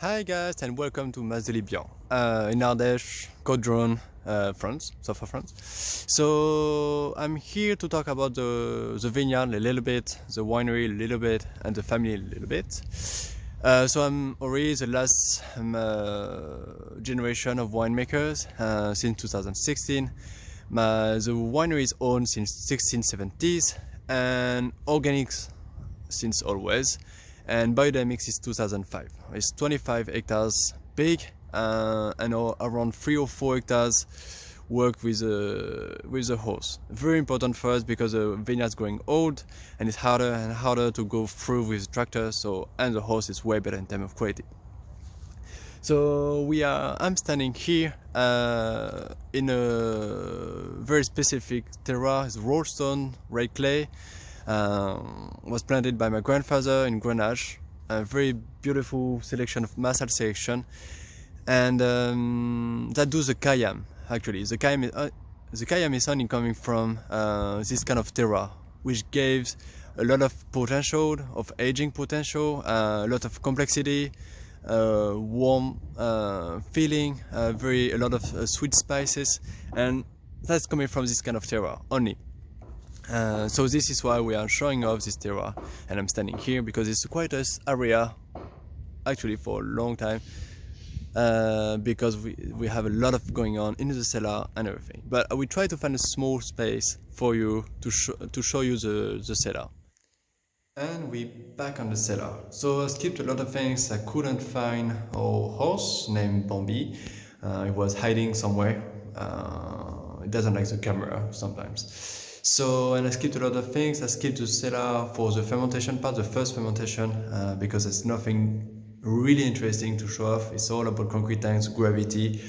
Hi guys and welcome to Mas de Libian in Ardeche, Côtes-du-Rhône, France, south of France. So I'm here to talk about the vineyard a little bit, the winery a little bit, and the family a little bit. So I'm already the last generation of winemakers since 2016. The winery is owned since 1670s and organics since always, and biodynamic is 2005. It's 25 hectares big and around 3 or 4 hectares work with the horse. Very important for us because the vineyard is growing old and it's harder and harder to go through with tractors. And the horse is way better in terms of quality. So I'm standing here in a very specific terroir. It's rollstone, red clay. Was planted by my grandfather in Grenache. A very beautiful selection of massal selection, and that does the Khayyam. Actually, the Khayyam is only coming from this kind of terroir, which gives a lot of potential, of aging potential, a lot of complexity, warm feeling, a lot of sweet spices, and that's coming from this kind of terroir only. So this is why we are showing off this terroir, and I'm standing here because it's quite a area actually for a long time, because we have a lot of going on in the cellar and everything, but we try to find a small space for you to show you the cellar. And we back on the cellar. So I skipped a lot of things. I couldn't find our horse named Bambi. It was hiding somewhere. It doesn't like the camera sometimes. And I skipped a lot of things. I skipped the cellar for the fermentation part, the first fermentation, because there's nothing really interesting to show off. It's all about concrete tanks, gravity,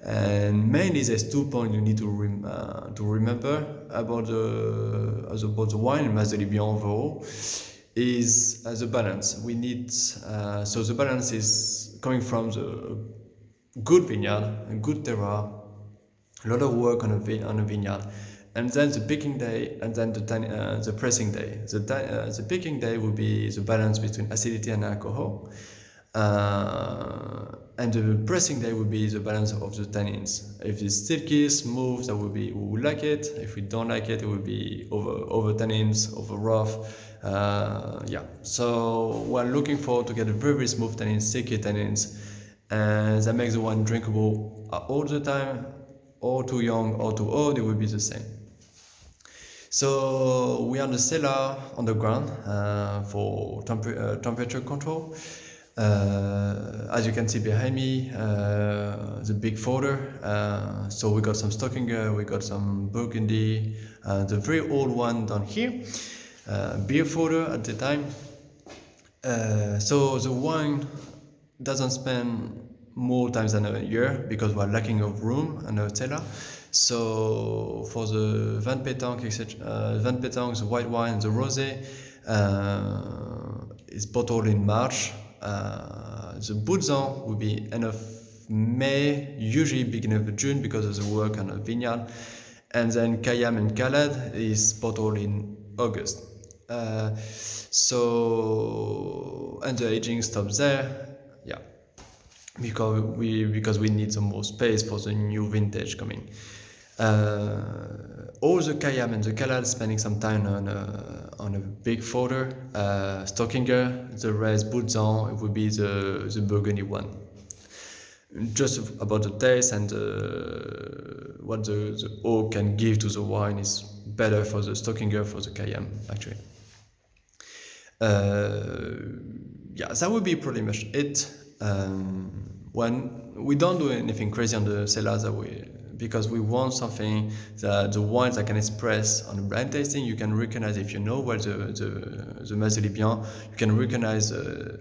and mainly there's 2 points you need to remember about the wine in Mas de Libian overall. Is the balance. We need so the balance is coming from the good vineyard, a good terroir, a lot of work on a vineyard, and then the picking day, and then the pressing day. The picking day will be the balance between acidity and alcohol, and the pressing day will be the balance of the tannins. If it's silky, smooth, we will like it. If we don't like it, it will be over tannins, over rough. So we're looking forward to get a very smooth tannins, silky tannins, and that makes the wine drinkable all the time, or too young or too old, it will be the same. So we are in the cellar underground for temperature control. As you can see behind me, the big folder. So we got some Stockinger, we got some Burgundy, the very old one down here. Beer folder at the time. So the wine doesn't spend more time than a year because we're lacking of room in the cellar. So for the Vin Pétanque, the white wine, the rosé, is bottled in March. The Bout will be end of May, usually beginning of June because of the work on the vineyard. And then Khayyam and Khalad is bottled in August. And the aging stops there, because we need some more space for the new vintage coming. All the Khayyam and the Khalad spending some time on a big folder. Stockinger, the rest Bout, it would be the Burgundy one. Just about the taste and what the oak can give to the wine is better for the Stockinger, for the Khayyam actually. That would be pretty much it. When we don't do anything crazy on the cellars because we want something that the wines that can express on the blind tasting. You can recognize, if you know well the Mas de Libian, you can recognize the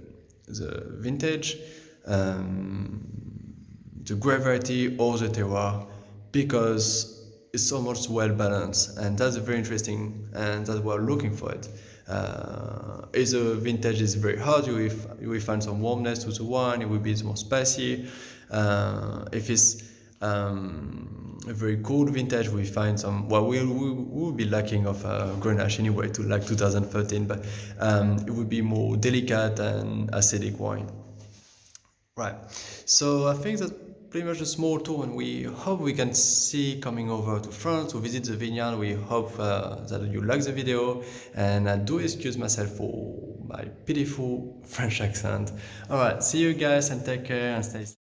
vintage, the grape variety or the terroir, because it's so much well balanced, and that's very interesting, and that's what we're looking for it. If the vintage is very hot, you will find some warmness to the wine, it will be more spicy. If it's a very cold vintage, we find some, we will be lacking of Grenache anyway to like 2013, but it would be more delicate and acidic wine. Right. So I think that's pretty much a small tour, and we hope we can see coming over to France to visit the vineyard. We hope that you like the video, and I do excuse myself for my pitiful French accent. All right. See you guys, and take care and stay safe.